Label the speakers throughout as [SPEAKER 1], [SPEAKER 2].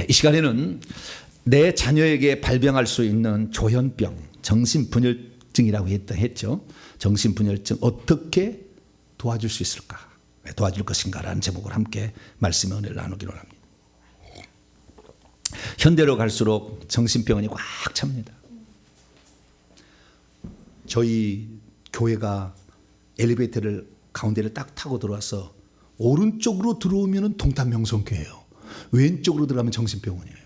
[SPEAKER 1] 이 시간에는 내 자녀에게 발병할 수 있는 조현병, 정신분열증이라고 했죠. 정신분열증 어떻게 도와줄 수 있을까? 도와줄 것인가라는 제목을 함께 말씀의 은혜를 나누기로 합니다. 현대로 갈수록 정신병원이 꽉 찹니다. 저희 교회가 엘리베이터를 가운데를 딱 타고 들어와서 오른쪽으로 들어오면 동탄명성교회예요. 왼쪽으로 들어가면 정신병원이에요.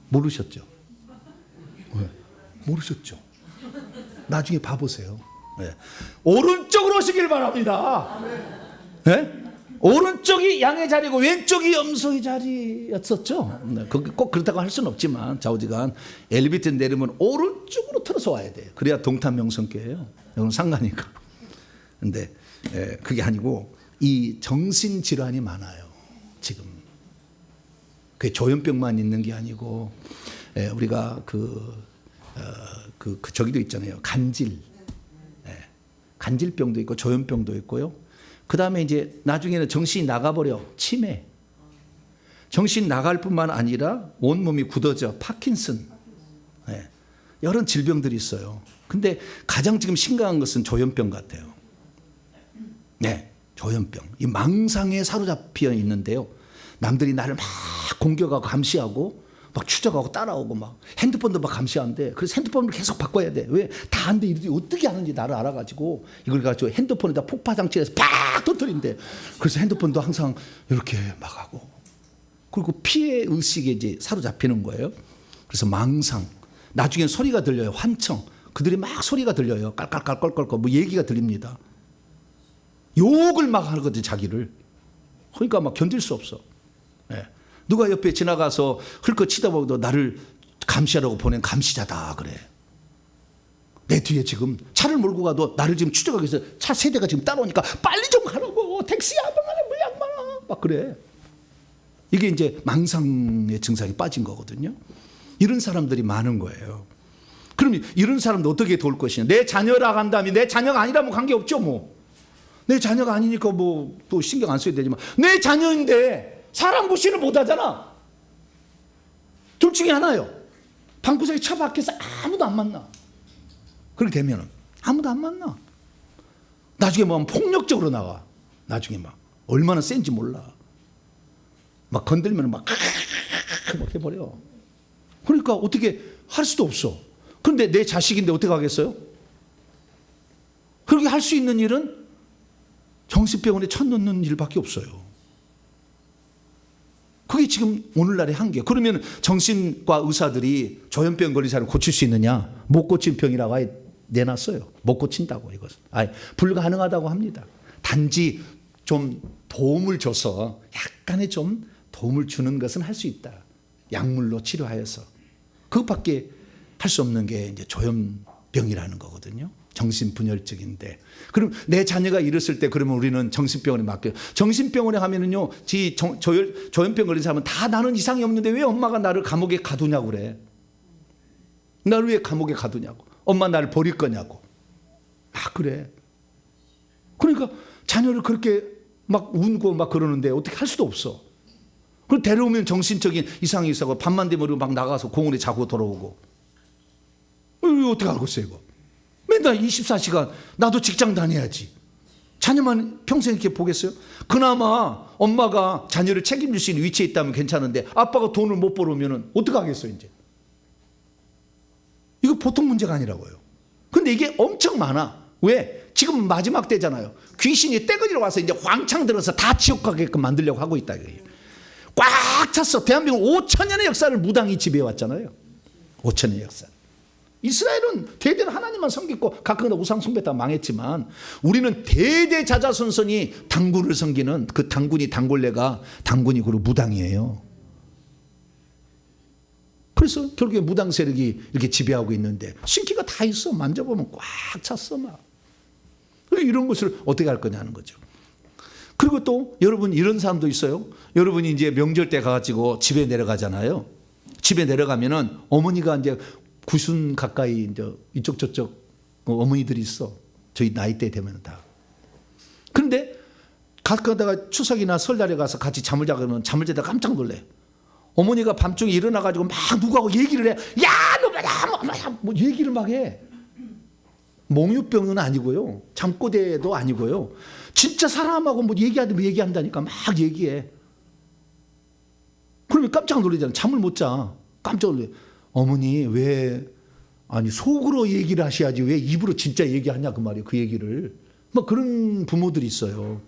[SPEAKER 1] 모르셨죠? 네. 모르셨죠? 나중에 봐보세요. 네. 오른쪽으로 오시길 바랍니다. 네? 오른쪽이 양의 자리고 왼쪽이 염소의 자리였었죠. 네. 꼭 그렇다고 할 수는 없지만 좌우지간 엘리베이터 내리면 오른쪽으로 틀어서 와야 돼요. 그래야 동탄명성교회예요. 이건 상관이니까. 근데 그게 아니고 이 정신질환이 많아요. 지금. 그 조현병만 있는 게 아니고 우리가 저기도 있잖아요. 간질. 간질병도 있고 조현병도 있고요. 그 다음에 이제 나중에는 정신이 나가버려. 치매. 정신 나갈 뿐만 아니라 온몸이 굳어져. 파킨슨. 여러 질병들이 있어요. 근데 가장 지금 심각한 것은 조현병 같아요. 네, 조현병. 이 망상에 사로잡혀 있는데요. 남들이 나를 막 공격하고 감시하고 막 추적하고 따라오고 막 핸드폰도 막 감시하는데 그래서 핸드폰을 계속 바꿔야 돼. 왜? 다 안 돼. 이들이 어떻게 하는지 나를 알아가지고 이걸 가지고 핸드폰에다 폭파장치에서 팍 터뜨린대. 그래서 핸드폰도 항상 이렇게 막 하고 그리고 피해 의식에 이제 사로잡히는 거예요. 그래서 망상. 나중엔 소리가 들려요. 환청. 그들이 막 소리가 들려요. 깔깔깔깔깔 뭐 얘기가 들립니다. 욕을 막 하거든 자기를. 그러니까 막 견딜 수 없어. 네. 누가 옆에 지나가서 흘끗 치다보고도 나를 감시하라고 보낸 감시자다 그래. 내 뒤에 지금 차를 몰고 가도 나를 지금 추적하기 위해서 차 세대가 지금 따라오니까 빨리 좀 가라고. 택시야 뭐야 막 그래. 이게 이제 망상의 증상이 빠진 거거든요. 이런 사람들이 많은 거예요. 그럼 이런 사람도 어떻게 도울 것이냐. 내 자녀라 한다면 내 자녀가 아니라면 관계없죠 뭐. 내 자녀가 아니니까 뭐 또 신경 안 써야 되지만 내 자녀인데 사람 무시를 못 하잖아. 둘 중에 하나요. 방구석에 차 밖에서 아무도 안 만나. 그렇게 되면 아무도 안 만나. 나중에 뭐 폭력적으로 나가. 나중에 막 얼마나 센지 몰라. 막 건들면 막 해버려. 그러니까 어떻게 할 수도 없어. 그런데 내 자식인데 어떻게 하겠어요? 그렇게 할 수 있는 일은 정신병원에 천 넣는 일밖에 없어요. 그게 지금 오늘날의 한계. 그러면 정신과 의사들이 조현병 걸린 사람을 고칠 수 있느냐? 못 고친 병이라고 아예 내놨어요. 못 고친다고 이것은. 아예 불가능하다고 합니다. 단지 좀 도움을 줘서 약간의 좀 도움을 주는 것은 할 수 있다. 약물로 치료하여서. 그것밖에 할 수 없는 게 이제 조현병이라는 거거든요. 정신분열증인데. 그럼 내 자녀가 이랬을 때 그러면 우리는 정신병원에 맡겨요. 정신병원에 가면은요, 조현병 걸린 사람은 다 나는 이상이 없는데 왜 엄마가 나를 감옥에 가두냐고 그래. 나를 왜 감옥에 가두냐고. 엄마 나를 버릴 거냐고. 그래. 그러니까 자녀를 그렇게 막 운고 막 그러는데 어떻게 할 수도 없어. 그럼 데려오면 정신적인 이상이 있어서 밤만 되면 막 나가서 공원에 자고 돌아오고. 어떻게 알겠어요 이거. 맨날 24시간 나도 직장 다녀야지. 자녀만 평생 이렇게 보겠어요? 그나마 엄마가 자녀를 책임질 수 있는 위치에 있다면 괜찮은데 아빠가 돈을 못 벌으면 어떻게 하겠어요 이제. 이거 보통 문제가 아니라고요. 근데 이게 엄청 많아. 왜? 지금 마지막 때잖아요. 귀신이 떼거지로 와서 이제 왕창 들어서 다 지옥 가게끔 만들려고 하고 있다. 꽉 찼어. 대한민국 5,000년의 역사를 무당이 지배해왔잖아요. 5,000년의 역사. 이스라엘은 대대로 하나님만 섬기고 가끔가다 우상 숭배다 망했지만 우리는 대대자자손손이 당군을 섬기는 그 당군이 당골레가 당군이 그리고 무당이에요. 그래서 결국에 무당 세력이 이렇게 지배하고 있는데 신기가 다 있어. 만져보면 꽉 찼어 막. 이런 것을 어떻게 할 거냐는 거죠. 그리고 또 여러분 이런 사람도 있어요. 여러분이 이제 명절 때 가가지고 집에 내려가잖아요. 집에 내려가면은 어머니가 이제 90 가까이 이제 이쪽 저쪽 어머니들이 있어. 저희 나이대 되면 다. 그런데 가다가 추석이나 설날에 가서 같이 잠을 자고 그러면 잠을 자다 깜짝 놀래. 어머니가 밤중에 일어나가지고 막 누구하고 얘기를 해. 야, 너 뭐 얘기를 막 해. 몽유병은 아니고요. 잠꼬대도 아니고요. 진짜 사람하고 뭐 얘기한다니까 막 얘기해. 그러면 깜짝 놀라잖아. 잠을 못 자. 깜짝 놀래. 어머니 왜 아니 속으로 얘기를 하셔야지 왜 입으로 진짜 얘기하냐 그 말이에요. 그 얘기를. 막 그런 부모들이 있어요.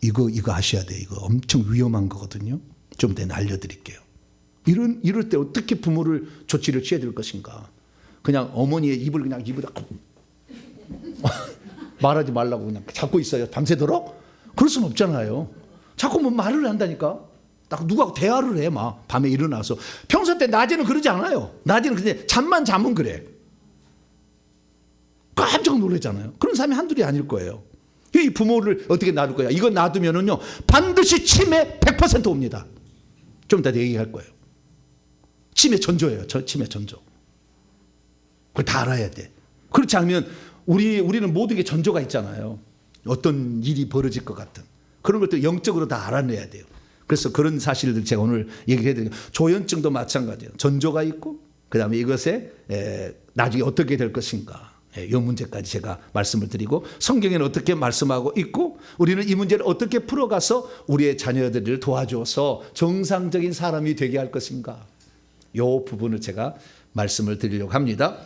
[SPEAKER 1] 이거 아셔야 돼. 이거 엄청 위험한 거거든요. 좀 내가 알려드릴게요. 이럴 때 어떻게 부모를 조치를 취해야 될 것인가. 그냥 어머니의 입을 그냥 입에다 말하지 말라고 그냥 잡고 있어요. 밤새도록? 그럴 수는 없잖아요. 자꾸 뭐 말을 한다니까. 딱 누구하고 대화를 해. 막 밤에 일어나서. 평소 때 낮에는 그러지 않아요. 낮에는 근데 잠만 자면 그래. 깜짝 놀라잖아요. 그런 사람이 한둘이 아닐 거예요. 이 부모를 어떻게 놔둘 거야? 이거 놔두면은요 반드시 치매 100% 옵니다. 좀 이따 얘기할 거예요. 치매 전조예요. 치매 전조. 그걸 다 알아야 돼. 그렇지 않으면 우리는 모든 게 전조가 있잖아요. 어떤 일이 벌어질 것 같은 그런 것들 영적으로 다 알아내야 돼요. 그래서 그런 사실들 제가 오늘 얘기를 해드려요. 조현증도 마찬가지예요. 전조가 있고 그다음에 이것에 나중에 어떻게 될 것인가. 이 문제까지 제가 말씀을 드리고 성경에는 어떻게 말씀하고 있고 우리는 이 문제를 어떻게 풀어가서 우리의 자녀들을 도와줘서 정상적인 사람이 되게 할 것인가. 이 부분을 제가 말씀을 드리려고 합니다.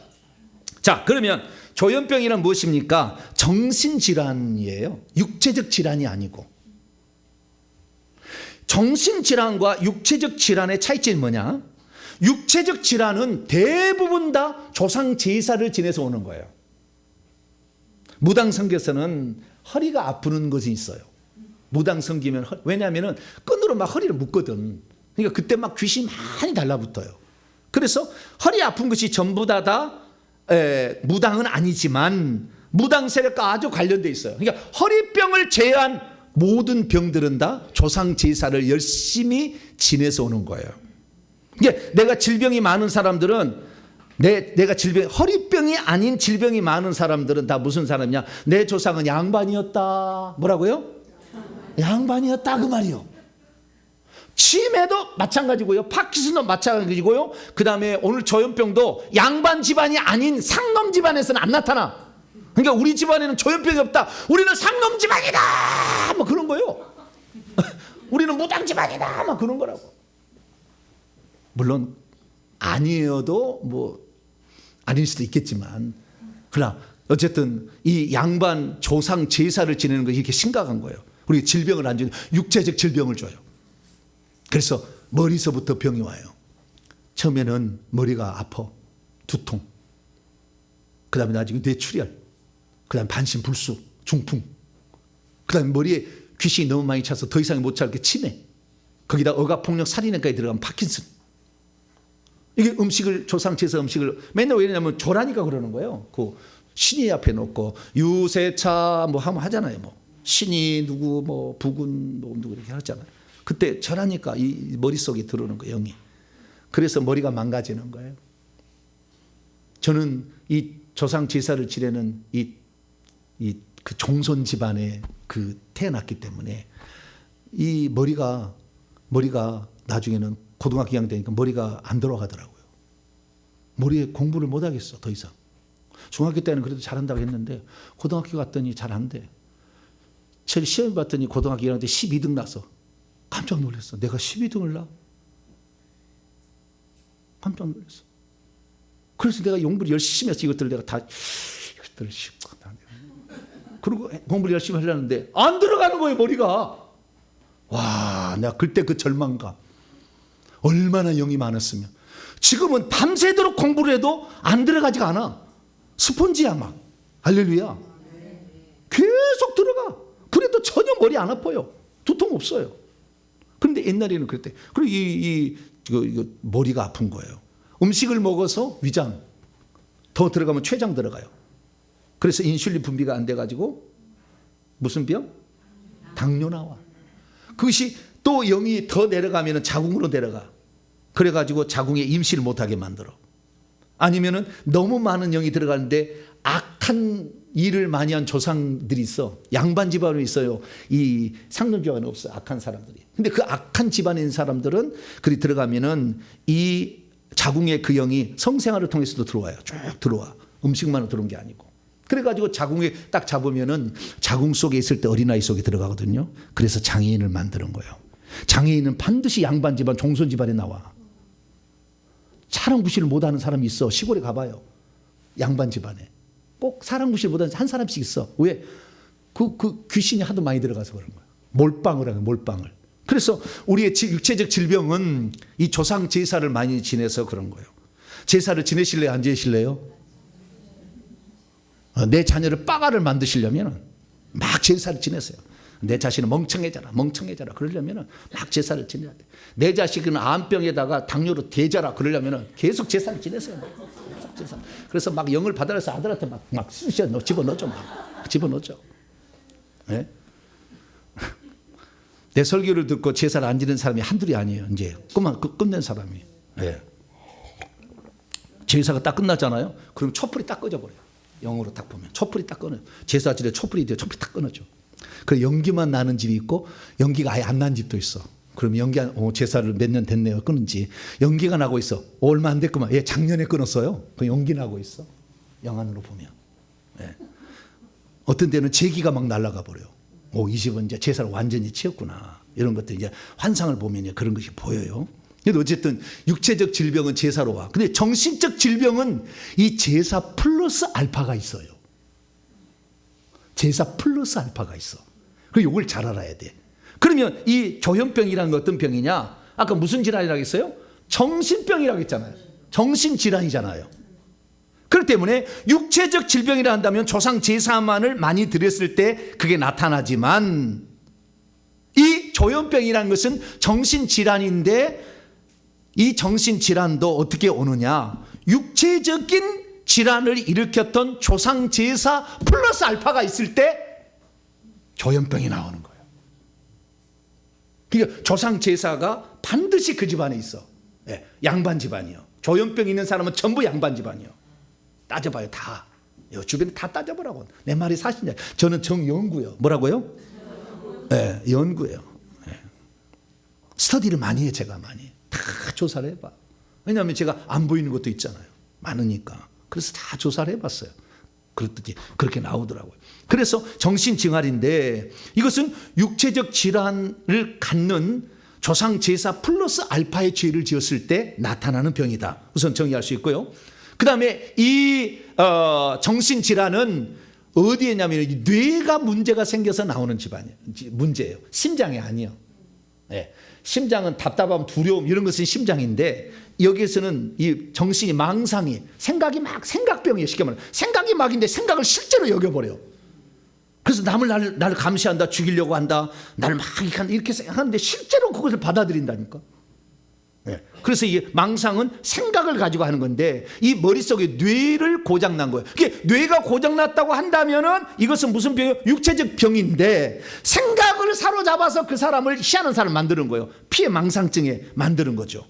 [SPEAKER 1] 자, 그러면 조현병이란 무엇입니까? 정신질환이에요. 육체적 질환이 아니고. 정신질환과 육체적 질환의 차이점이 뭐냐? 육체적 질환은 대부분 다 조상 제사를 지내서 오는 거예요. 무당성교에서는 허리가 아프는 것이 있어요. 무당성기면 왜냐하면 끈으로 막 허리를 묶거든. 그러니까 그때 막 귀신이 많이 달라붙어요. 그래서 허리 아픈 것이 전부 다 무당은 아니지만 무당 세력과 아주 관련돼 있어요. 그러니까 허리병을 제외한 모든 병들은 다 조상 제사를 열심히 지내서 오는 거예요. 이게 내가 질병이 많은 사람들은 내가 허리병이 아닌 질병이 많은 사람들은 다 무슨 사람이냐? 내 조상은 양반이었다. 뭐라고요? 양반이었다 그 말이요. 치매도 마찬가지고요. 파킨슨도 마찬가지고요. 그 다음에 오늘 조현병도 양반 집안이 아닌 상놈 집안에서는 안 나타나. 그러니까 우리 집안에는 조현병이 없다. 우리는 상놈 집안이다. 뭐 그런 거요. 우리는 무당 집안이다. 막 그런 거라고. 물론 아니어도 뭐 아닐 수도 있겠지만 그러나 어쨌든 이 양반 조상 제사를 지내는 것이 이렇게 심각한 거예요. 우리 질병을 안 줘요. 육체적 질병을 줘요. 그래서 머리서부터 병이 와요. 처음에는 머리가 아파. 두통. 그 다음에 나중에 뇌출혈. 그 다음에 반신불수. 중풍. 그 다음에 머리에 귀신이 너무 많이 차서 더 이상 못 참게 치매. 거기다 억압폭력 살인까지 들어가면 파킨슨. 이게 조상 제사 음식을 맨날 왜 이러냐면 조라니까 그러는 거예요. 그 신이 앞에 놓고 유세차 뭐 하면 하잖아요. 뭐 신이 누구 뭐 부군 뭐 누구 이렇게 하잖아요. 그때 절하니까 이 머릿속에 들어오는 거예요. 영이. 그래서 머리가 망가지는 거예요. 저는 이 조상 제사를 지내는 그 종손 집안에 태어났기 때문에 이 머리가 나중에는 고등학교 2학년 되니까 머리가 안 돌아가더라고요. 머리에 공부를 못 하겠어 더 이상. 중학교 때는 그래도 잘한다고 했는데 고등학교 갔더니 잘 안 돼. 시험 봤더니 고등학교 1학년 때 12등 나서 깜짝 놀랐어. 내가 12등을 나? 깜짝 놀랐어. 그래서 내가 공부를 열심히 해서 이것들을 내가 다 이것들을 씹고 그리고 공부를 열심히 하려는데 안 들어가는 거예요 머리가. 와, 내가 그때 그 절망감. 얼마나 영이 많았으면. 지금은 밤새도록 공부를 해도 안 들어가지가 않아. 스폰지야 막. 할렐루야. 계속 들어가. 그래도 전혀 머리 안 아파요. 두통 없어요. 그런데 옛날에는 그랬대. 그리고 이거 머리가 아픈 거예요. 음식을 먹어서 위장. 더 들어가면 췌장 들어가요. 그래서 인슐린 분비가 안 돼가지고 무슨 병? 당뇨 나와. 그것이 또 영이 더 내려가면 자궁으로 내려가. 그래가지고 자궁에 임시를 못하게 만들어. 아니면은 너무 많은 영이 들어가는데 악한 일을 많이 한 조상들이 있어. 양반 집안이 있어요. 이 상놈 집안은 없어요. 악한 사람들이. 근데 그 악한 집안에 있는 사람들은 그리 들어가면은 이 자궁의 그 영이 성생활을 통해서도 들어와요. 쭉 들어와. 음식만으로 들어온 게 아니고. 그래가지고 자궁에 딱 잡으면은 자궁 속에 있을 때 어린아이 속에 들어가거든요. 그래서 장애인을 만드는 거예요. 장애인은 반드시 양반 집안, 종손 집안에 나와. 사람 구실을 못하는 사람이 있어. 시골에 가봐요. 양반 집안에. 꼭 사람 구실 못하는 한 사람씩 있어. 왜? 그 귀신이 하도 많이 들어가서 그런 거야. 몰빵을 하는 거야, 몰빵을. 그래서 우리의 육체적 질병은 이 조상 제사를 많이 지내서 그런 거예요. 제사를 지내실래요? 안 지내실래요? 내 자녀를 빠가를 만드시려면 막 제사를 지내세요. 내 자신은 멍청해져라, 멍청해져라. 그러려면 막 제사를 지내야 돼. 내 자식은 암병에다가 당뇨로 대자라. 그러려면 계속 제사를 지내세요. 계속 제사. 그래서 막 영을 받아서 아들한테 막 쑤셔 집어넣죠. 막 집어넣죠. 네? 내 설교를 듣고 제사를 안 지는 사람이 한둘이 아니에요. 이제 끝낸 사람이. 네. 제사가 딱 끝나잖아요. 그럼 촛불이 딱 꺼져버려요. 영어로 딱 보면 촛불이 딱 꺼져요. 제사 지내 촛불이 돼요. 촛불이 딱 끊어져. 그래 연기만 나는 집이 있고 연기가 아예 안 나는 집도 있어. 그럼 제사를 몇 년 됐네요. 끊은지. 연기가 나고 있어. 얼마 안 됐구만. 예, 작년에 끊었어요. 그 연기 나고 있어. 영안으로 보면. 예. 어떤 데는 제기가 막 날아가 버려요. 이 집은 이제 제사를 완전히 치웠구나. 이런 것들 이제 환상을 보면 그런 것이 보여요. 근데 어쨌든 육체적 질병은 제사로 와. 근데 정신적 질병은 이 제사 플러스 알파가 있어요. 제사 플러스 알파가 있어. 그리고 이걸 잘 알아야 돼. 그러면 이 조현병이라는 건 어떤 병이냐? 아까 무슨 질환이라고 했어요? 정신병이라고 했잖아요. 정신질환이잖아요. 그렇기 때문에 육체적 질병이라 한다면 조상 제사만을 많이 드렸을 때 그게 나타나지만 이 조현병이라는 것은 정신질환인데 이 정신질환도 어떻게 오느냐? 육체적인 질환을 일으켰던 조상 제사 플러스 알파가 있을 때 조현병이 나오는 거예요. 그러니까 조상 제사가 반드시 그 집안에 있어. 네, 양반 집안이요. 조현병 있는 사람은 전부 양반 집안이요. 따져봐요. 다. 주변에 다 따져보라고. 내 말이 사실이냐. 저는 정연구요. 뭐라고요? 네, 연구예요. 네. 스터디를 많이 해. 제가 많이. 다 조사를 해봐. 왜냐하면 제가 안 보이는 것도 있잖아요. 많으니까. 그래서 다 조사를 해봤어요. 그랬더니 그렇게 나오더라고요. 그래서 정신증환인데 이것은 육체적 질환을 갖는 조상 제사 플러스 알파의 죄를 지었을 때 나타나는 병이다. 우선 정의할 수 있고요. 그 다음에 이 정신질환은 어디에 있냐면 뇌가 문제가 생겨서 나오는 문제예요. 심장이 아니에요. 네. 심장은 답답함, 두려움 이런 것은 심장인데 여기에서는 이 정신이 망상이 생각이 막 생각병이에요. 쉽게 말하면 생각이 막인데 생각을 실제로 여겨버려. 그래서 나를 감시한다, 죽이려고 한다, 나를 막 이렇게 생각하는데 실제로 그것을 받아들인다니까. 네. 그래서 이게 망상은 생각을 가지고 하는 건데 이 머릿속에 뇌를 고장난 거예요. 이게 뇌가 고장났다고 한다면은 이것은 무슨 병이에요? 육체적 병인데 생각을 사로잡아서 그 사람을 희한한 사람을 만드는 거예요. 피해 망상증에 만드는 거죠.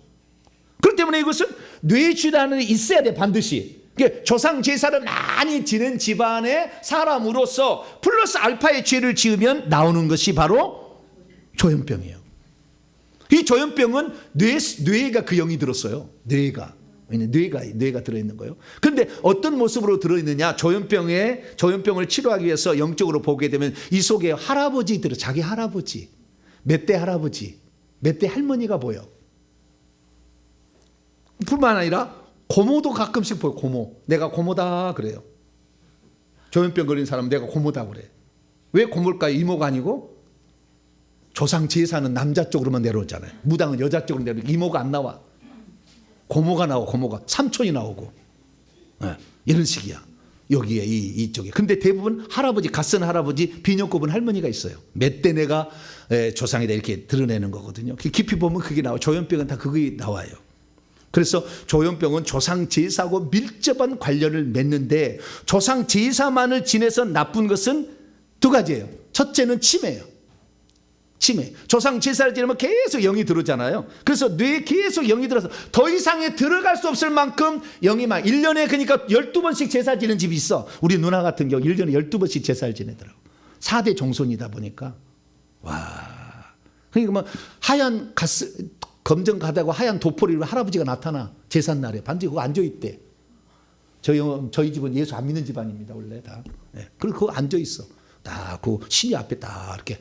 [SPEAKER 1] 그렇기 때문에 이것은 뇌 질환이 있어야 돼 반드시. 조상 제사를 많이 지는 집안의 사람으로서 플러스 알파의 죄를 지으면 나오는 것이 바로 조현병이에요. 이 조현병은 뇌가 그 영이 들었어요. 뇌가 들어있는 거예요. 그런데 어떤 모습으로 들어있느냐? 조현병을 치료하기 위해서 영적으로 보게 되면 이 속에 자기 할아버지, 몇 대 할아버지, 몇 대 할머니가 보여. 뿐만 아니라 고모도 가끔씩 보여. 고모. 내가 고모다 그래요. 조현병 걸린 사람은 내가 고모다 그래. 왜 고모일까요? 이모가 아니고 조상 제사는 남자 쪽으로만 내려오잖아요. 무당은 여자 쪽으로 내려오고 이모가 안 나와. 고모가 나와. 고모가 삼촌이 나오고 네, 이런 식이야. 여기에 이쪽에. 근데 대부분 할아버지, 갓선 할아버지, 비녀 꼽은 할머니가 있어요. 몇 대 내가 조상이다 이렇게 드러내는 거거든요. 깊이 보면 그게 나와. 조현병은 다 그게 나와요. 그래서 조현병은 조상 제사하고 밀접한 관련을 맺는데 조상 제사만을 지내서 나쁜 것은 두 가지예요. 첫째는 치매예요. 치매. 조상 제사를 지내면 계속 영이 들어오잖아요. 그래서 뇌에 계속 영이 들어서 더 이상에 들어갈 수 없을 만큼 영이 막 1년에 그러니까 12번씩 제사 지는 집이 있어. 우리 누나 같은 경우 1년에 12번씩 제사를 지내더라고. 4대 종손이다 보니까. 와. 그러니까 뭐 하얀 검정 가다고 하얀 도포리로 할아버지가 나타나. 제삿날에 반드시 그거 앉아있대. 저희 집은 예수 안 믿는 집안입니다. 원래 다. 네. 그리고 그거 앉아있어. 딱 그 신이 앞에 딱 이렇게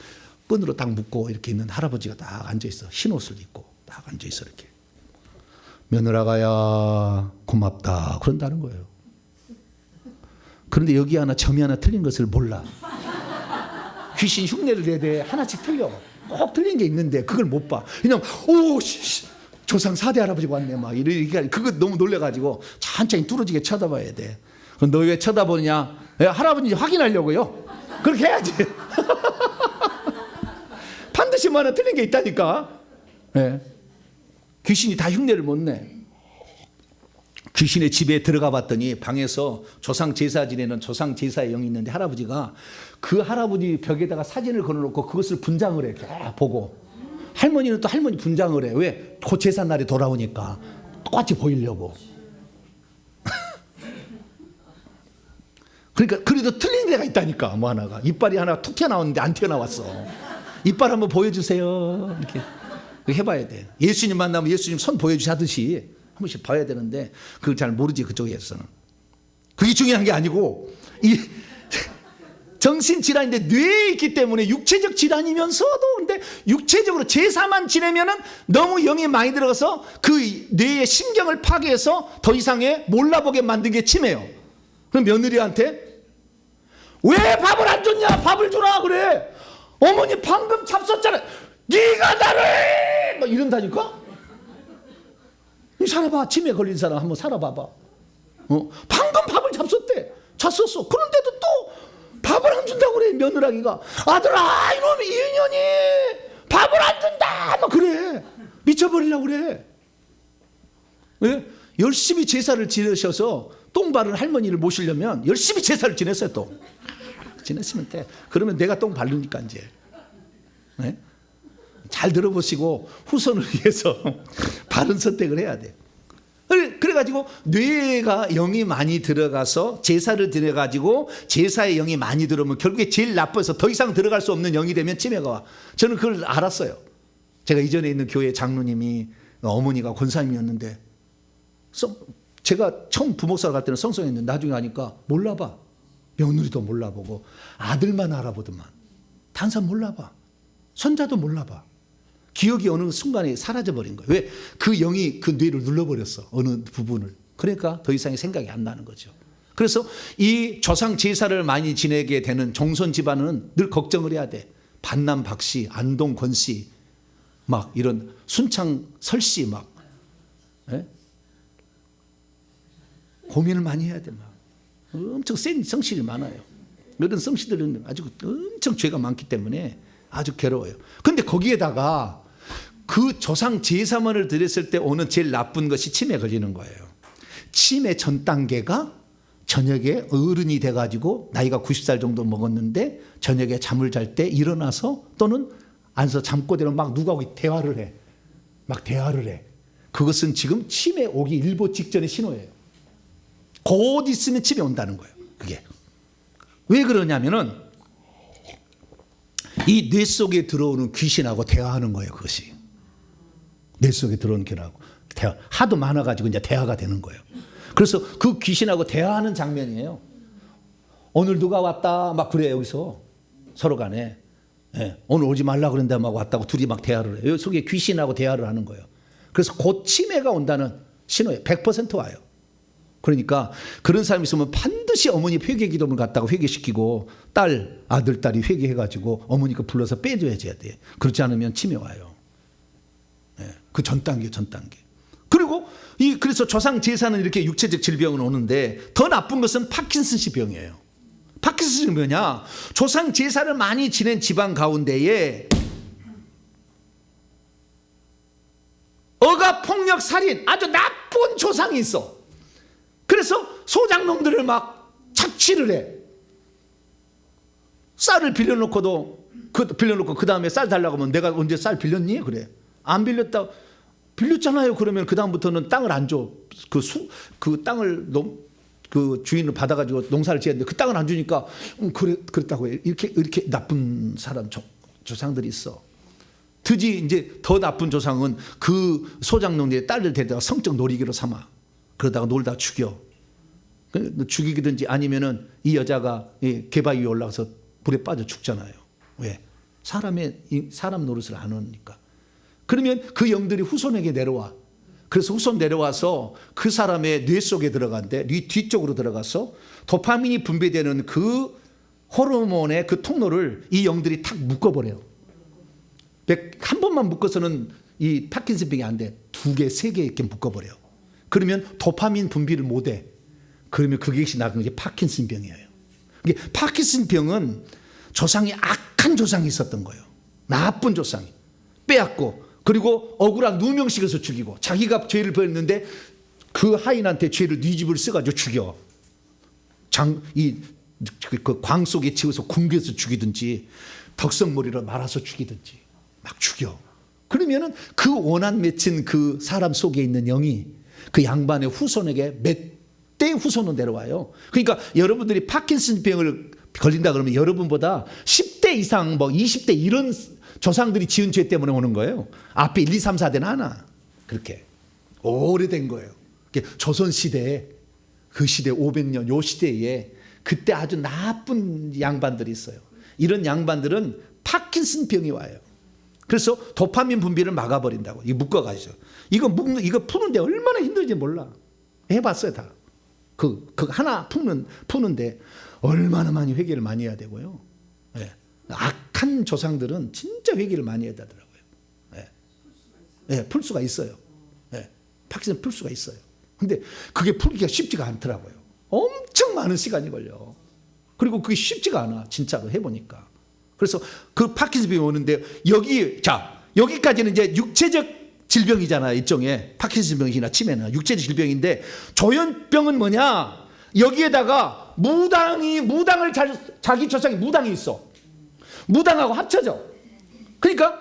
[SPEAKER 1] 끈으로 딱 묶고 이렇게 있는 할아버지가 딱 앉아있어. 흰 옷을 입고 딱 앉아있어. 이렇게. 며느라가야 고맙다. 그런다는 거예요. 그런데 여기 하나 점이 하나 틀린 것을 몰라. 귀신 흉내를 내되 하나씩 틀려. 꼭 틀린 게 있는데 그걸 못 봐. 그냥 조상 4대 할아버지가 왔네 막 이러니까 그거 너무 놀래가지고 천천히 뚫어지게 쳐다봐야 돼. 너 왜 쳐다보느냐? 할아버지 확인하려고요. 그렇게 해야지. 반드시 뭐 하나 틀린 게 있다니까. 네. 귀신이 다 흉내를 못 내. 귀신의 집에 들어가 봤더니 방에서 조상 제사 지내는 조상 제사의 영이 있는데 할아버지가 그 할아버지 벽에다가 사진을 걸어놓고 그것을 분장을 해. 보고. 할머니는 또 할머니 분장을 해. 왜? 그 제삿날에 돌아오니까 똑같이 보이려고. 그러니까 그래도 틀린 데가 있다니까. 뭐 하나가 이빨이 하나 툭 튀어나왔는데 안 튀어나왔어. 이빨 한번 보여주세요. 이렇게 해봐야 돼. 예수님 만나면 예수님 손 보여주시듯이 한 번씩 봐야 되는데 그걸 잘 모르지 그쪽에서는. 그게 중요한 게 아니고 이 정신질환인데 뇌에 있기 때문에 육체적 질환이면서도 근데 육체적으로 제사만 지내면은 너무 영이 많이 들어가서 그 뇌의 신경을 파괴해서 더 이상의 몰라보게 만든 게 치매예요. 그럼 며느리한테 왜 밥을 안 줬냐? 밥을 주라 그래. 어머니 방금 잡섰잖아. 네가 나를 막 이런다니까. 살아봐. 치매 걸린 사람 한번 살아봐봐. 방금 밥을 잡섰대. 잤었어. 그런데도 또 밥을 안 준다고 그래. 며느라기가 아들아 이놈이 이년이 밥을 안 준다 막 그래. 미쳐버리려고 그래. 왜? 열심히 제사를 지내셔서 똥 바른 할머니를 모시려면 열심히 제사를 지냈어요. 또 지냈으면 돼. 그러면 내가 똥 바르니까 이제. 네? 잘 들어보시고 후손을 위해서 바른 선택을 해야 돼. 그래가지고 뇌가 영이 많이 들어가서 제사를 드려가지고 제사의 영이 많이 들어오면 결국에 제일 나빠서 더 이상 들어갈 수 없는 영이 되면 치매가 와. 저는 그걸 알았어요. 제가 이전에 있는 교회 장로님이 어머니가 권사님이었는데 제가 처음 부목사로 갈 때는 성성했는데 나중에 하니까 몰라봐. 며느리도 몰라보고 아들만 알아보더만. 다른 사람 몰라봐. 손자도 몰라봐. 기억이 어느 순간에 사라져버린 거예요. 왜? 그 영이 그 뇌를 눌러버렸어. 어느 부분을. 그러니까 더 이상의 생각이 안 나는 거죠. 그래서 이 조상 제사를 많이 지내게 되는 종손 집안은 늘 걱정을 해야 돼. 반남 박씨, 안동 권씨, 막 이런 순창 설씨 막. 예? 고민을 많이 해야 돼. 막. 엄청 센 성씨들이 많아요. 이런 성씨들은 아주 엄청 죄가 많기 때문에 아주 괴로워요. 근데 거기에다가 그 조상 제사만을 드렸을 때 오는 제일 나쁜 것이 치매 걸리는 거예요. 치매 전 단계가 저녁에 어른이 돼가지고 나이가 90살 정도 먹었는데 저녁에 잠을 잘 때 일어나서 또는 앉아서 잠꼬대로 막 누구하고 대화를 해. 막 대화를 해. 그것은 지금 치매 오기 일보 직전의 신호예요. 곧 있으면 치매 온다는 거예요. 그게. 왜 그러냐면은 이 뇌 속에 들어오는 귀신하고 대화하는 거예요. 그것이. 뇌 속에 들어오는 귀신하고 대화. 하도 많아가지고 이제 대화가 되는 거예요. 그래서 그 귀신하고 대화하는 장면이에요. 오늘 누가 왔다 막 그래 여기서 서로 간에. 예, 오늘 오지 말라 그런데 막 왔다고 둘이 막 대화를 해요. 여기 속에 귀신하고 대화를 하는 거예요. 그래서 곧 치매가 온다는 신호예요. 100% 와요. 그러니까 그런 사람이 있으면 반드시 어머니 회개 기도를 갖다가 회개시키고 아들, 딸이 회개해가지고 어머니가 불러서 빼줘야 돼. 그렇지 않으면 치매 와요. 네, 그 전 단계. 그리고 그래서 조상 제사는 이렇게 육체적 질병은 오는데 더 나쁜 것은 파킨슨氏병이에요. 파킨슨氏는 뭐냐? 조상 제사를 많이 지낸 집안 가운데에 억압, 폭력, 살인 아주 나쁜 조상이 있어. 그래서 소장놈들을 막 착취를 해. 쌀을 빌려놓고도 그 빌려놓고 그 다음에 쌀 달라고 하면 내가 언제 쌀 빌렸니? 그래. 안 빌렸다. 빌렸잖아요. 그러면 그 다음부터는 땅을 안 줘. 그 땅을 그 주인을 받아가지고 농사를 지었는데 그 땅을 안 주니까 그랬다고 해. 이렇게 나쁜 사람 조상들이 있어. 드지 이제 더 나쁜 조상은 그 소장농의 딸을 데려다가 성적 놀이기로 삼아. 그러다가 놀다 죽여. 죽이든지 아니면은 이 여자가 개바위 위에 올라가서 불에 빠져 죽잖아요. 왜? 사람 노릇을 안 하니까. 그러면 그 영들이 후손에게 내려와. 그래서 후손 내려와서 그 사람의 뇌 속에 들어간대. 뇌 뒤쪽으로 들어가서 도파민이 분비되는 그 호르몬의 그 통로를 이 영들이 탁 묶어버려요. 한 번만 묶어서는 이 파킨슨병이 안 돼. 2개, 3개 이렇게 묶어버려. 그러면 도파민 분비를 못해. 그러면 그것이 나중에 이제 파킨슨병이에요. 이게 파킨슨병은 조상이 악한 조상이 있었던 거예요. 나쁜 조상이 빼앗고 그리고 억울한 누명식에서 죽이고 자기가 죄를 벌였는데 그 하인한테 죄를 뒤집을 써가지고 죽여. 그 광 속에 치워서 굶겨서 죽이든지 덕성머리로 말아서 죽이든지 막 죽여. 그러면은 그 원한 맺힌 그 사람 속에 있는 영이 그 양반의 후손에게 몇 대 후손으로 내려와요. 그러니까 여러분들이 파킨슨병을 걸린다 그러면 여러분보다 10대 이상 20대 이런 조상들이 지은 죄 때문에 오는 거예요. 앞에 1, 2, 3, 4대는 하나. 그렇게 오래된 거예요. 조선시대에 그 시대 500년 요 시대에 그때 아주 나쁜 양반들이 있어요. 이런 양반들은 파킨슨병이 와요. 그래서 도파민 분비를 막아버린다고. 이거 묶어가지고. 이거 푸는데 얼마나 힘들지 몰라. 해봤어요 다. 그 하나 푸는데 얼마나 많이 회개를 많이 해야 되고요. 네. 악한 조상들은 진짜 회개를 많이 해야 되더라고요. 네. 네, 풀 수가 있어요. 네. 파킨슨 풀 수가 있어요. 근데 그게 풀기가 쉽지가 않더라고요. 엄청 많은 시간이 걸려. 그리고 그게 쉽지가 않아. 진짜로 해보니까. 그래서 그 파킨슨병이 오는데 여기까지는 이제 육체적 질병이잖아요. 일종의 파킨슨병이나 치매나 육체적 질병인데 조현병은 뭐냐? 여기에다가 무당을 자기 조상이 무당이 있어. 무당하고 합쳐져. 그러니까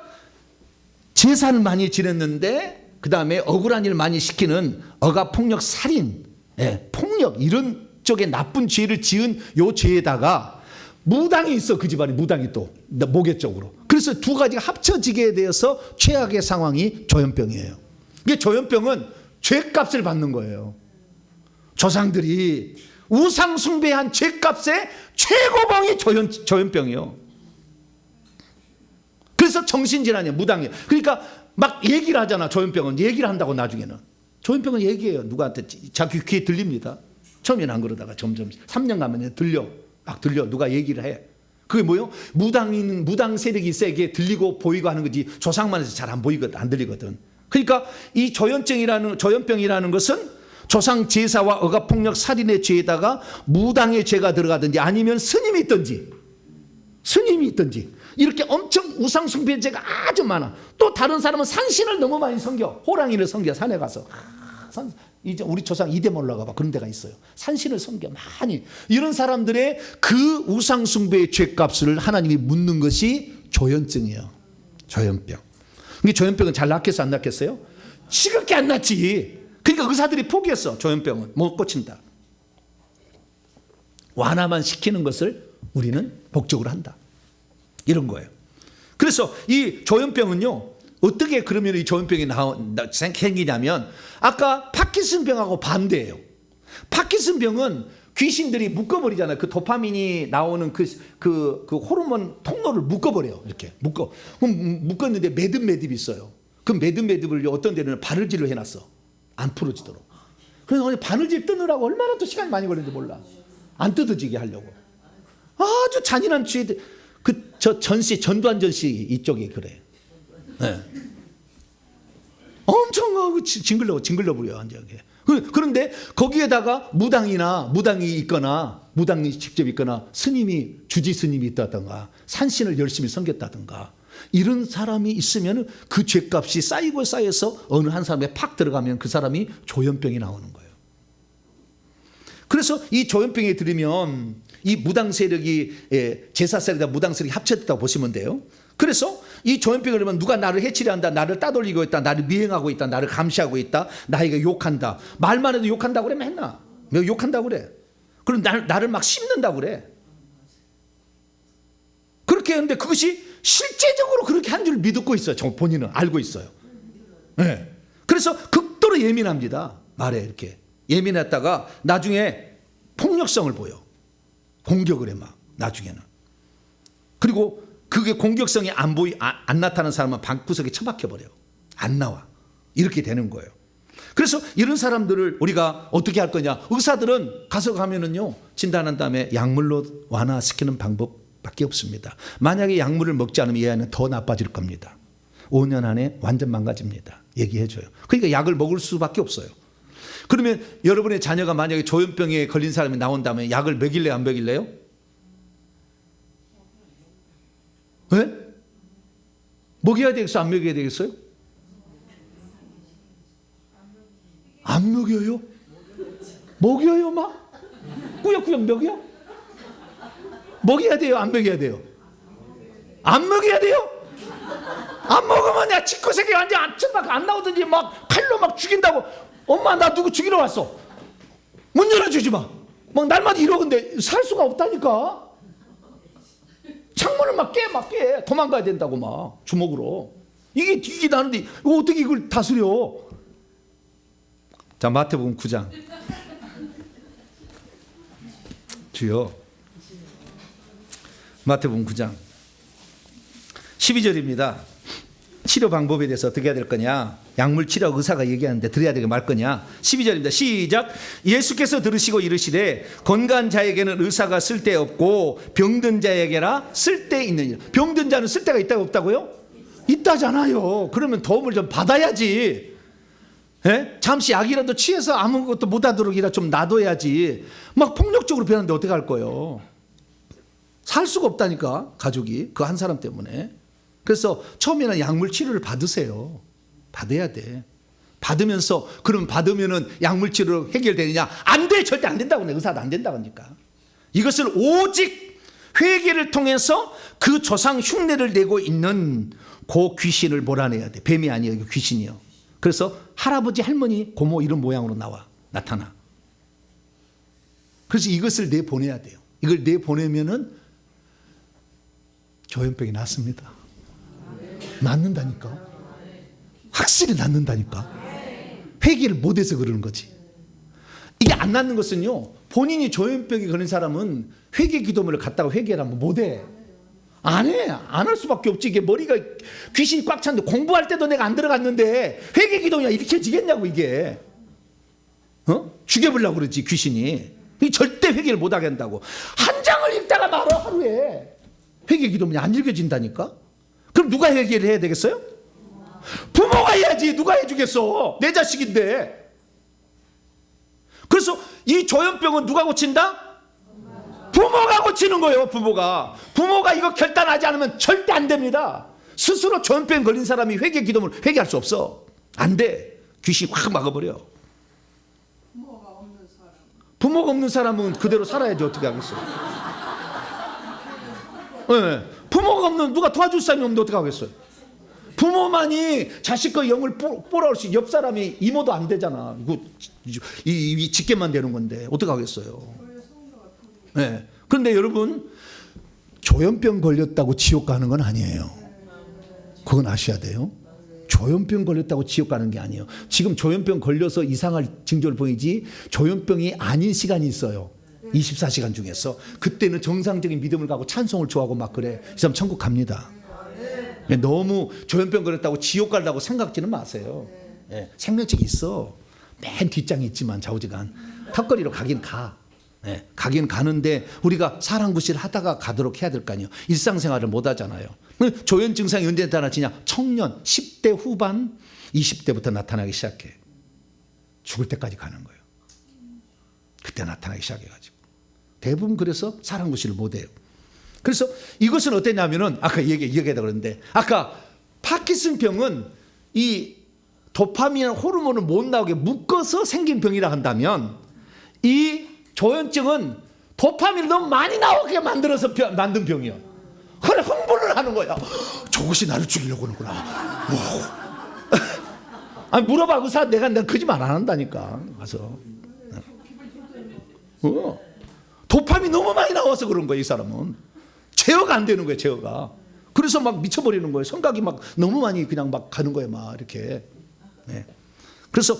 [SPEAKER 1] 제사를 많이 지냈는데 그 다음에 억울한 일 많이 시키는 억압폭력 살인, 폭력 이런 쪽에 나쁜 죄를 지은 요 죄에다가 무당이 있어. 그 집안에 무당이 또 목의 쪽으로. 그래서 두 가지가 합쳐지게 되어서 최악의 상황이 조현병이에요. 이게 조현병은 죄값을 받는 거예요. 조상들이 우상 숭배한 죄값의 최고봉이 조현병이요. 그래서 정신질환이에요. 무당이에요. 그러니까 막 얘기를 하잖아. 조현병은 얘기를 한다고 나중에는. 조현병은 얘기해요. 누구한테 자기 귀에 들립니다. 처음에는 안 그러다가 점점 3년 가면 들려. 막 들려. 누가 얘기를 해. 그게 뭐예요? 무당 세력이 세게 들리고 보이고 하는 거지 조상만 해서 잘 안 보이거든. 안 들리거든. 그러니까 이 조현병이라는 것은 조상 제사와 억압폭력 살인의 죄에다가 무당의 죄가 들어가든지 아니면 스님이 있든지 이렇게 엄청 우상 숭배의 죄가 아주 많아. 또 다른 사람은 산신을 너무 많이 섬겨. 호랑이를 섬겨. 산에 가서 이제 우리 조상 이대 올라가 봐. 그런 데가 있어요. 산신을 섬겨 많이. 이런 사람들의 그 우상 숭배의 죄값을 하나님이 묻는 것이 조현증이에요. 조현병. 이게 조현병은 잘 낫겠어 안 낫겠어요? 시급게 안 낫지. 그러니까 의사들이 포기했어. 조현병은 못 고친다. 완화만 시키는 것을 우리는 목적으로 한다. 이런 거예요. 그래서 이 조현병은요. 어떻게 그러면 이 조현병이 생기냐면 아까 파킨슨병하고 반대예요. 파킨슨병은 귀신들이 묶어버리잖아요. 그 도파민이 나오는 그 호르몬 통로를 묶어버려요. 이렇게 그럼 묶었는데 매듭이 있어요. 그 매듭을 어떤 데는 바느질로 해놨어. 안 풀어지도록. 그래서 바느질 뜯느라고 얼마나 또 시간이 많이 걸리는지 몰라. 안 뜯어지게 하려고. 아주 잔인한 죄들. 전두환 전시 이쪽이 그래. 네. 엄청 징글러 부려 완전. 그런데 거기에다가 무당이 있거나 무당이 직접 있거나 주지 스님이 있다든가 산신을 열심히 섬겼다든가 이런 사람이 있으면 그 죄값이 쌓여서 어느 한 사람에 팍 들어가면 그 사람이 조현병이 나오는 거예요. 그래서 이 조현병에 들으면 이 무당 세력이 제사 세력과 무당 세력이 합쳐졌다고 보시면 돼요. 그래서 이 조현병이 그러면 누가 나를 해치려 한다, 나를 따돌리고 있다, 나를 미행하고 있다, 나를 감시하고 있다, 나에게 욕한다. 말만 해도 욕한다고 그래 맨날. 왜 욕한다고 그래? 그럼 나를 막 씹는다고 그래. 그렇게 했는데 그것이 실제적으로 그렇게 한 줄 믿고 있어요. 저 본인은 알고 있어요. 네. 그래서 극도로 예민합니다. 말에 이렇게 예민했다가 나중에 폭력성을 보여. 공격을 해 막 나중에는. 그리고 그게 공격성이 안 나타나는 사람은 방구석에 처박혀 버려요. 안 나와. 이렇게 되는 거예요. 그래서 이런 사람들을 우리가 어떻게 할 거냐? 의사들은 가면은요 진단한 다음에 약물로 완화시키는 방법밖에 없습니다. 만약에 약물을 먹지 않으면 이 아이는 더 나빠질 겁니다. 5년 안에 완전 망가집니다. 얘기해줘요. 그러니까 약을 먹을 수밖에 없어요. 그러면 여러분의 자녀가 만약에 조현병에 걸린 사람이 나온다면 약을 먹일래요, 안 먹일래요? 네? 먹여야 되겠어요, 안 먹여야 되겠어요? 안 먹여요? 먹여요 막? 꾸역꾸역 먹여? 먹여야 돼요, 안 먹여야 돼요? 안 먹여야 돼요? 안 먹으면 내가 집구석에 완전 아침밖에 안 나오든지 막 칼로 막 죽인다고. 엄마 나 누구 죽이러 왔어. 문 열어주지 마. 막 날마다 이러는데 살 수가 없다니까. 창문을 막 깨. 도망가야 된다고 막 주먹으로. 이게 나는데 어떻게 이걸 다스려. 자, 마태복음 9장. 주여. 마태복음 9장 12절입니다. 치료 방법에 대해서 어떻게 해야 될 거냐. 약물 치료 의사가 얘기하는데 들어야 되게 말 거냐. 12절입니다. 시작. 예수께서 들으시고 이르시되 건강한 자에게는 의사가 쓸데없고 병든 자에게라 쓸데있느니라. 병든 자는 쓸데가 있다고 없다고요? 있다잖아요. 그러면 도움을 좀 받아야지. 예? 잠시 약이라도 취해서 아무것도 못하도록이라 좀 놔둬야지. 막 폭력적으로 변하는데 어떻게 할 거예요? 살 수가 없다니까 가족이 그 한 사람 때문에. 그래서 처음에는 약물 치료를 받으세요. 받아야 돼. 받으면서 그럼 받으면은 약물 치료로 해결되느냐? 안 돼. 절대 안 된다고. 내 의사도 안 된다고 하니까. 이것을 오직 회개를 통해서 그 조상 흉내를 내고 있는 그 귀신을 몰아내야 돼. 뱀이 아니에요. 귀신이요. 그래서 할아버지, 할머니, 고모 이런 모양으로 나타나. 그래서 이것을 내보내야 돼요. 이걸 내보내면은 조현병이 낫습니다. 낫는다니까. 확실히 낫는다니까. 회개를 못해서 그러는 거지. 이게 안 낫는 것은요, 본인이 조현병이 걸린 사람은 회개 기도문을 갖다가 회개를 하면 못해. 안 해. 안 할 수밖에 없지. 이게 머리가 귀신이 꽉 찼는데 공부할 때도 내가 안 들어갔는데 회개 기도냐 일으켜지겠냐고 이게. 죽여보려고 그러지 귀신이. 절대 회개를 못하게 한다고. 한 장을 읽다가 말아 하루에. 회개 기도문이 안 읽어진다니까. 그럼 누가 회개를 해야 되겠어요? 부모가 해야지. 누가 해주겠어. 내 자식인데. 그래서 이 조현병은 누가 고친다? 부모가 고치는 거예요. 부모가 이거 결단하지 않으면 절대 안 됩니다. 스스로 조현병 걸린 사람이 회개 기도문을 회개할 수 없어. 안 돼. 귀신이 확 막아버려. 부모가 없는 사람은 그대로 살아야지. 어떻게 하겠어요? 네. 부모가 없는, 누가 도와줄 사람이 없는데 어떻게 하겠어요? 부모만이 자식과 영을 뽑아올 수, 옆 사람이 이모도 안 되잖아. 이 직계만 되는 건데 어떻게 하겠어요? 네. 그런데 여러분, 조현병 걸렸다고 지옥 가는 건 아니에요. 그건 아셔야 돼요. 조현병 걸렸다고 지옥 가는 게 아니에요. 지금 조현병 걸려서 이상할 징조를 보이지 조현병이 아닌 시간이 있어요. 24시간 중에서. 그때는 정상적인 믿음을 갖고 찬송을 좋아하고 막 그래. 이 사람 천국 갑니다. 너무 조현병 걸렸다고 지옥 가려고 생각지는 마세요. 네. 생명책이 있어. 맨 뒷장에 있지만 좌우지간 턱걸이로 가긴 가. 네. 가긴 가는데 우리가 사람 구실을 하다가 가도록 해야 될 거 아니에요. 일상생활을 못 하잖아요. 조현 증상이 언제 나타나지냐? 청년 10대 후반 20대부터 나타나기 시작해. 죽을 때까지 가는 거예요. 그때 나타나기 시작해가지고. 대부분 그래서 사람 구실을 못 해요. 그래서 이것은 어땠냐면은 아까 얘기하다 그랬는데, 아까 파킨슨병은 이 도파민 호르몬을 못 나오게 묶어서 생긴 병이라 한다면, 이 조현증은 도파민을 너무 많이 나오게 만들어서 만든 병이야. 그래 흥분을 하는 거야. 저것이 나를 죽이려고 하는구나. 아니 물어봐 의사. 내가 거짓말 안 한다니까. 가서 도파민 너무 많이 나와서 그런 거야. 이 사람은 제어가 안 되는 거야. 제어가. 그래서 막 미쳐버리는 거예요. 생각이 막 너무 많이 그냥 막 가는 거예요. 막 이렇게. 네. 그래서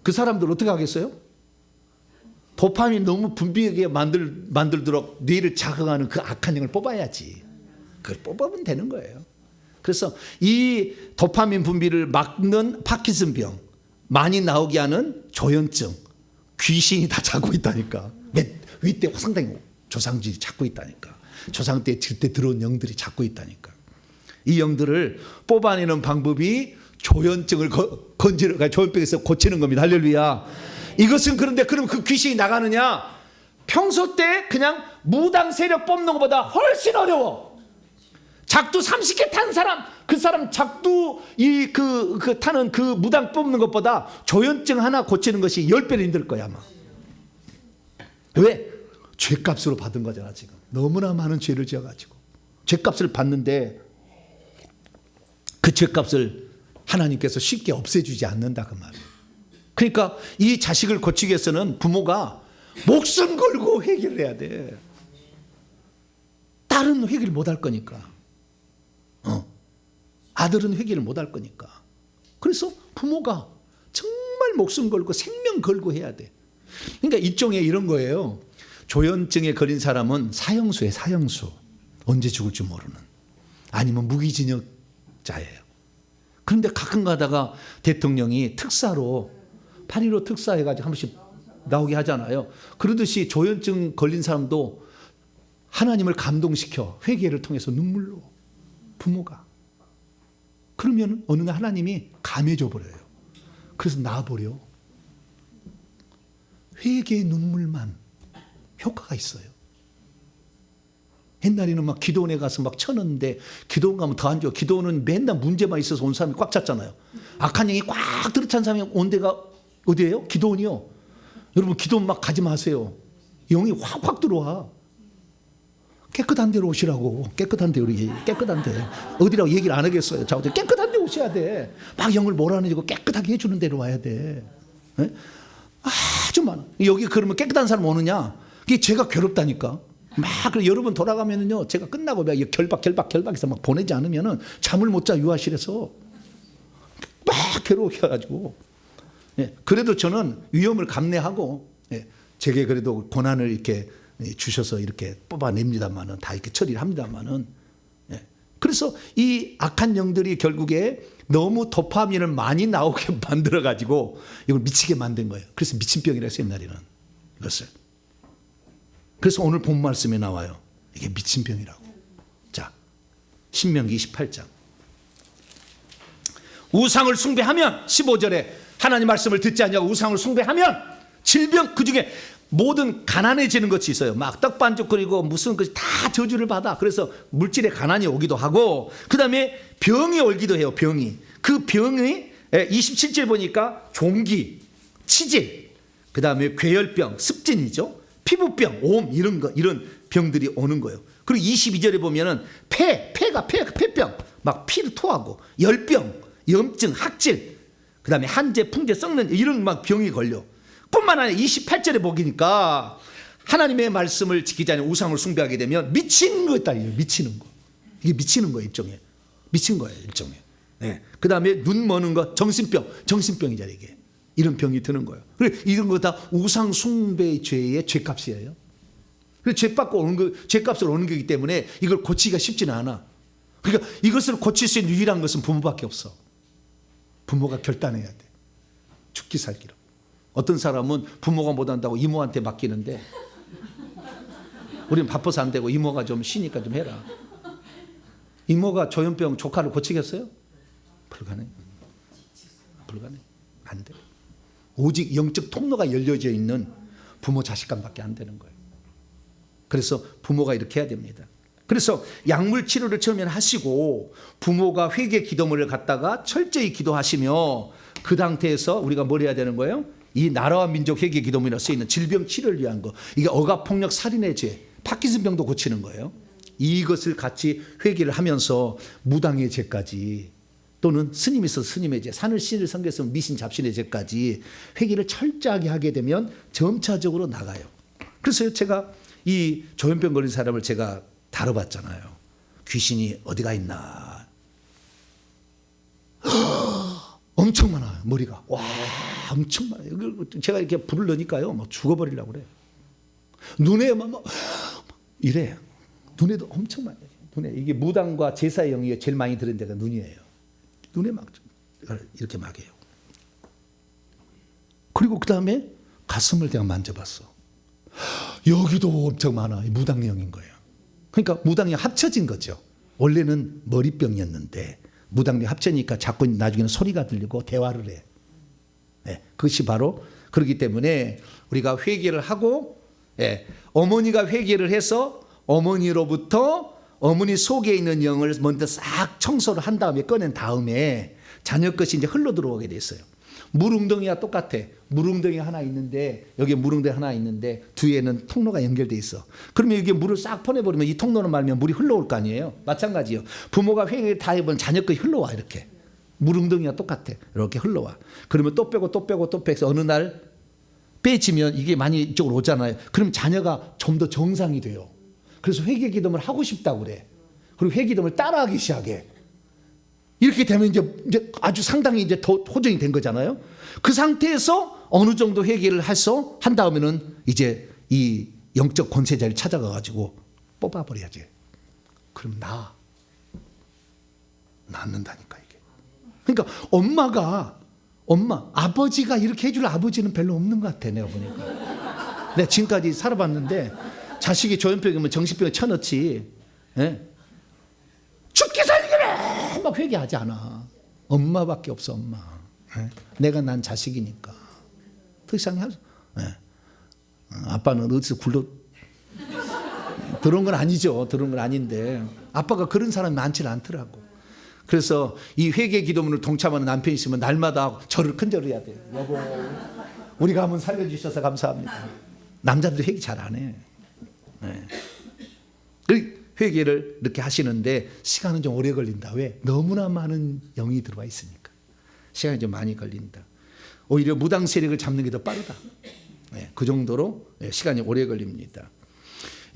[SPEAKER 1] 그 사람들 어떻게 하겠어요? 도파민 너무 분비하게 만들도록 뇌를 자극하는 그 악한 영을 뽑아야지. 그걸 뽑으면 되는 거예요. 그래서 이 도파민 분비를 막는 파킨슨병, 많이 나오게 하는 조현증, 귀신이 다 잡고 있다니까. 윗대 상당히 조상질이 잡고 있다니까. 조상 때 질때 들어온 영들이 잡고 있다니까. 이 영들을 뽑아내는 방법이 조현증을 조현병에서 고치는 겁니다. 할렐루야. 이것은 그런데 그럼 그 귀신이 나가느냐? 평소 때 그냥 무당 세력 뽑는 것보다 훨씬 어려워. 작두 30개 탄 사람, 그 사람 작두 타는 그 무당 뽑는 것보다 조현증 하나 고치는 것이 10배는 힘들 거야 아마. 왜? 죄값으로 받은 거잖아 지금. 너무나 많은 죄를 지어가지고 죄값을 받는데 그 죄값을 하나님께서 쉽게 없애주지 않는다 그 말이에요. 그러니까 이 자식을 고치기 위해서는 부모가 목숨 걸고 회개를 해야 돼. 딸은 회개를 못할 거니까. 아들은 회개를 못할 거니까. 그래서 부모가 정말 목숨 걸고 생명 걸고 해야 돼. 그러니까 일종의 이런 거예요. 조현증에 걸린 사람은 사형수예요. 사형수. 언제 죽을지 모르는. 아니면 무기징역자예요. 그런데 가끔 가다가 대통령이 특사로 8.15 특사해가지고 한 번씩 나오게 하잖아요. 그러듯이 조현증 걸린 사람도 하나님을 감동시켜 회개를 통해서 눈물로 부모가. 그러면 어느 날 하나님이 감해줘 버려요. 그래서 나아버려. 회개의 눈물만 효과가 있어요. 옛날에는 막 기도원에 가서 막 쳐넣는데 기도원 가면 더 안 좋아. 기도원은 맨날 문제만 있어서 온 사람이 꽉 찼잖아요. 악한 영이 꽉 들어찬 사람이 온 데가 어디예요? 기도원이요. 여러분 기도원 막 가지 마세요. 영이 확 들어와. 깨끗한 데로 오시라고. 깨끗한 데로. 깨끗한 데. 어디라고 얘기를 안 하겠어요. 자, 깨끗한 데 오셔야 돼. 막 영을 몰아내고 깨끗하게 해주는 데로 와야 돼. 네? 아주 많아. 여기 그러면 깨끗한 사람 오느냐? 그게 제가 괴롭다니까. 막 그래 여러분 돌아가면은요. 제가 끝나고 막 결박해서 막 보내지 않으면은 잠을 못 자 유아실에서 막 괴로워해 가지고. 예, 그래도 저는 위험을 감내하고 제게 그래도 고난을 이렇게 주셔서 이렇게 뽑아냅니다만은 다 이렇게 처리를 합니다만은 그래서 이 악한 영들이 결국에 너무 도파민을 많이 나오게 만들어 가지고 이걸 미치게 만든 거예요. 그래서 미친병이라 했어요 옛날에는 이것을. 그래서 오늘 본 말씀에 나와요. 이게 미친병이라고. 자, 신명기 28장. 우상을 숭배하면 15절에 하나님 말씀을 듣지 않냐고 우상을 숭배하면 질병 그중에 모든 가난해지는 것이 있어요. 막 떡반죽거리고 무슨 것이 다 저주를 받아. 그래서 물질에 가난이 오기도 하고 그 다음에 병이 올기도 해요. 병이. 그 병이 27절 보니까 종기, 치질, 그 다음에 괴혈병, 습진이죠. 피부병, 옴 이런 병들이 오는 거예요. 그리고 22절에 보면은 폐병, 막 피를 토하고 열병, 염증, 학질, 그 다음에 한재, 풍재, 썩는 이런 막 병이 걸려. 뿐만 아니라 28절에 보니까 하나님의 말씀을 지키지 않으면 우상을 숭배하게 되면 미친 거다. 미치는 거. 이게 미치는 거예요, 일종의. 미친 거예요, 일종의. 네. 그 다음에 눈 머는 거, 정신병이잖아요, 이게. 이런 병이 드는 거예요. 그리고 이런 거 다 우상 숭배 죄의 죄값이에요. 그래서 죄값을 오는 거기 때문에 이걸 고치기가 쉽지는 않아. 그러니까 이것을 고칠 수 있는 유일한 것은 부모밖에 없어. 부모가 결단해야 돼. 죽기 살기로. 어떤 사람은 부모가 못한다고 이모한테 맡기는데 우리는 바빠서 안 되고 이모가 좀 쉬니까 좀 해라. 이모가 조현병 조카를 고치겠어요? 불가능. 안 돼. 오직 영적 통로가 열려져 있는 부모 자식 간밖에 안 되는 거예요. 그래서 부모가 이렇게 해야 됩니다. 그래서 약물 치료를 처음에 하시고 부모가 회개 기도문을 갖다가 철저히 기도하시며 그 상태에서 우리가 뭘 해야 되는 거예요? 이 나라와 민족 회개 기도문이라 쓰이는 질병 치료를 위한 거, 이게 억압폭력 살인의 죄, 파킨슨병도 고치는 거예요. 이것을 같이 회개를 하면서 무당의 죄까지, 또는 스님이 있어서 스님의 죄, 산을 신을 섬겼으면 미신 잡신의 죄까지 회개를 철저하게 하게 되면 점차적으로 나가요. 그래서 제가 이 조현병 걸린 사람을 제가 다뤄봤잖아요. 귀신이 어디가 있나. 엄청 많아요. 머리가. 와, 엄청 많아요. 제가 이렇게 불을 넣으니까요, 뭐 죽어버리려고 그래. 눈에만 뭐 이래. 눈에도 엄청 많아요. 눈에 이게 무당과 제사의 영이 제일 많이 들은 데가 눈이에요. 눈에 막 이렇게 막 해요. 그리고 그 다음에 가슴을 내가 만져봤어. 여기도 엄청 많아. 무당령인 거예요. 그러니까 무당이 합쳐진 거죠. 원래는 머리병이었는데 무당이 합쳐니까 자꾸 나중에는 소리가 들리고 대화를 해. 네, 그것이 바로 그렇기 때문에 우리가 회개를 하고, 어머니가 회개를 해서 어머니로부터 어머니 속에 있는 영을 먼저 싹 청소를 한 다음에 꺼낸 다음에 자녀 것이 이제 흘러 들어오게 됐어요. 물웅덩이와 똑같아. 물웅덩이 하나 있는데, 여기 물웅덩이 하나 있는데 뒤에는 통로가 연결돼 있어. 그러면 이게 물을 싹 퍼내버리면 이 통로를 말면 물이 흘러올 거 아니에요. 마찬가지예요. 부모가 회개를 다 해보면 자녀 것이 흘러와. 이렇게 물웅덩이와 똑같아. 이렇게 흘러와. 그러면 또 빼고 또 빼고 또 빼서 어느 날 빼지면 이게 많이 이쪽으로 오잖아요. 그럼 자녀가 좀 더 정상이 돼요. 그래서 회개 기도를 하고 싶다고 그래. 그리고 회개 기도를 따라하기 시작해. 이렇게 되면 이제 아주 상당히 이제 더 호전이 된 거잖아요. 그 상태에서 어느 정도 회개를 해서 한 다음에는 이제 이 영적 권세자를 찾아가 가지고 뽑아버려야지. 그럼 낫는다니까 이게. 그러니까 아버지가 이렇게 해줄 아버지는 별로 없는 것 같아. 내가 보니까. 내가 지금까지 살아봤는데 자식이 조현병이면 정신병에 쳐넣지. 죽기 살기를 막 회개하지 않아. 엄마밖에 없어. 엄마. 내가 난 자식이니까. 더 이상이 하죠. 아빠는 어디서 굴러 들어온 건 아니죠. 들어온 건 아닌데 아빠가 그런 사람이 많지는 않더라고. 그래서 이 회개 기도문을 동참하는 남편이 있으면 날마다 절을 큰절을 해야 돼요. 여보, 우리 가문 살려주셔서 감사합니다. 남자들이 회개 잘 안 해. 회개를 이렇게 하시는데 시간은 좀 오래 걸린다. 왜? 너무나 많은 영이 들어와 있으니까 시간이 좀 많이 걸린다. 오히려 무당 세력을 잡는 게 더 빠르다. 그 정도로 시간이 오래 걸립니다.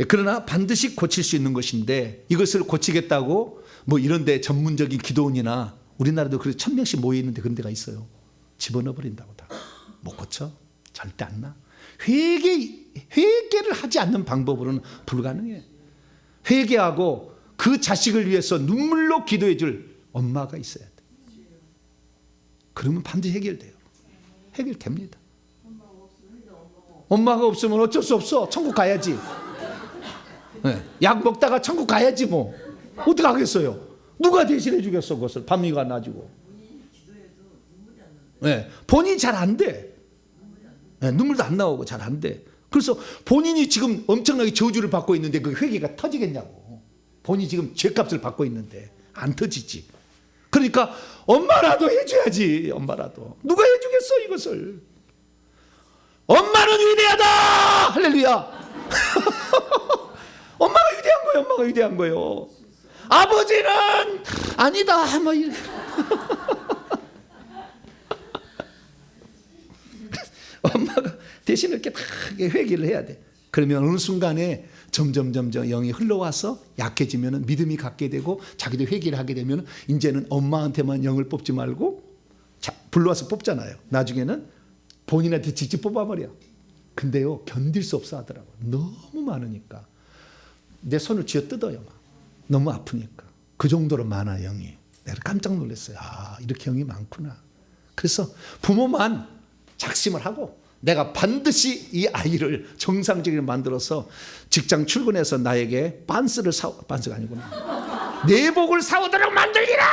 [SPEAKER 1] 그러나 반드시 고칠 수 있는 것인데 이것을 고치겠다고 뭐 이런데 전문적인 기도원이나 우리나라도 그래서 1000명씩 모여 있는데 그런 데가 있어요. 집어넣어 버린다고 다. 못 고쳐. 절대 안 나. 회개를 하지 않는 방법으로는 불가능해. 회개하고 그 자식을 위해서 눈물로 기도해 줄 엄마가 있어야 돼. 그러면 반드시 해결돼요. 해결됩니다. 엄마가 없으면 어쩔 수 없어. 천국 가야지. 약 먹다가 천국 가야지 뭐. 어떻게 하겠어요? 누가 대신해 주겠어 그것을. 밤이가 나지고. 본인이 잘 안 돼. 눈물도 안 나오고 잘 안 돼. 그래서 본인이 지금 엄청나게 저주를 받고 있는데 그 회개가 터지겠냐고. 본인이 지금 죄값을 받고 있는데 안 터지지. 그러니까 엄마라도 해줘야지. 엄마라도. 누가 해주겠어 이것을. 엄마는 위대하다. 할렐루야. 엄마가 위대한 거예요. 엄마가 위대한 거예요. 아버지는 아니다. 뭐 엄마가 대신 이렇게 다 회개를 해야 돼. 그러면 어느 순간에 점점 영이 흘러와서 약해지면 믿음이 갖게 되고 자기도 회개를 하게 되면 이제는 엄마한테만 영을 뽑지 말고 불러와서 뽑잖아요. 나중에는 본인한테 직접 뽑아버려. 근데요 견딜 수 없어 하더라고. 너무 많으니까 내 손을 쥐어뜯어요. 막. 너무 아프니까. 그 정도로 많아 영이. 내가 깜짝 놀랐어요. 아 이렇게 영이 많구나. 그래서 부모만 작심을 하고 내가 반드시 이 아이를 정상적으로 만들어서 직장 출근해서 나에게 반스가 아니구나. 내복을 사오도록 만들리라.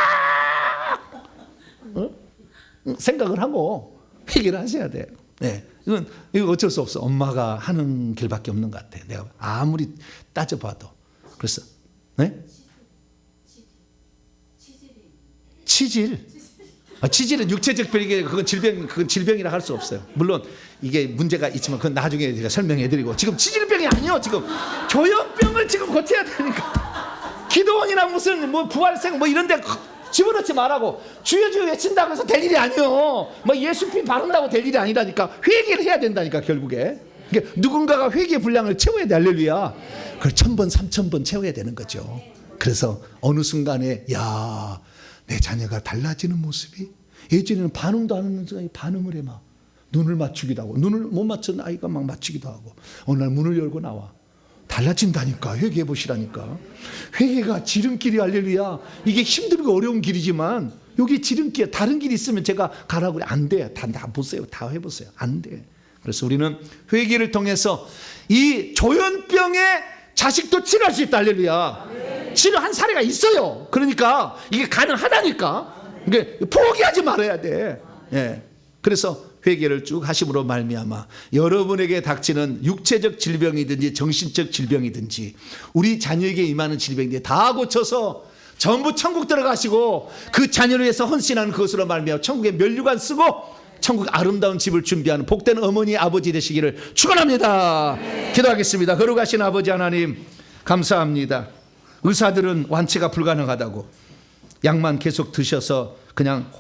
[SPEAKER 1] 생각을 하고 회개를 하셔야 돼. 이건 어쩔 수 없어. 엄마가 하는 길밖에 없는 것 같아. 내가 아무리 따져봐도. 그래서 치질. 치질은 육체적 병이 그건 질병이라 할 수 없어요. 물론 이게 문제가 있지만 그건 나중에 제가 설명해드리고, 지금 치질병이 아니요, 지금 조현병을 지금 고쳐야 되니까. 기도원이나 무슨 뭐 부활생 뭐 이런데 집어넣지 말라고. 주여 주여 외친다고 해서 될 일이 아니요. 뭐 예수피 바른다고 될 일이 아니라니까. 회개를 해야 된다니까 결국에. 그러니까 누군가가 회개 분량을 채워야 돼. 할렐루야. 그걸 1000번 3000번 채워야 되는 거죠. 그래서 어느 순간에 야, 내 자녀가 달라지는 모습이, 예전에는 반응도 안 하는 사람이 반응을 해. 막 눈을 맞추기도 하고, 눈을 못 맞춘 아이가 막 맞추기도 하고, 어느 날 문을 열고 나와. 달라진다니까. 회개해 보시라니까. 회개가 지름길이, 할렐루야. 이게 힘들고 어려운 길이지만 여기 지름길, 다른 길이 있으면 제가 가라고 그래. 안 돼. 다 보세요. 다 해보세요. 안 돼. 그래서 우리는 회개를 통해서 이 조현병의 자식도 치료할 수 있다. 할렐루야. 치료한 사례가 있어요. 그러니까 이게 가능하다니까. 이게 포기하지 말아야 돼. 예. 그래서 회개를 쭉 하심으로 말미암아 여러분에게 닥치는 육체적 질병이든지 정신적 질병이든지 우리 자녀에게 임하는 질병들이 다 고쳐서 전부 천국 들어가시고 그 자녀를 위해서 헌신하는 것으로 말미암아 천국에 면류관 쓰고 천국 아름다운 집을 준비하는 복된 어머니 아버지 되시기를 축원합니다. 기도하겠습니다. 거룩하신 아버지 하나님, 감사합니다. 의사들은 완치가 불가능하다고, 약만 계속 드셔서 그냥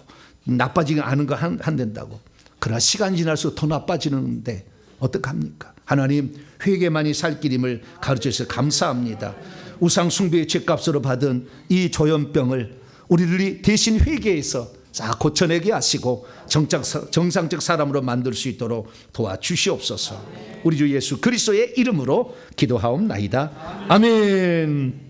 [SPEAKER 1] 나빠지지 않은 거 한댄다고. 그러나 시간이 지날수록 더 나빠지는데 어떡합니까? 하나님, 회개만이 살 길임을 가르쳐주셔서 감사합니다. 우상 숭배의 죄값으로 받은 이 조현병을 우리들이 대신 회개해서 싹 고쳐내게 하시고 정상적 사람으로 만들 수 있도록 도와주시옵소서. 우리 주 예수 그리스도의 이름으로 기도하옵나이다. 아멘.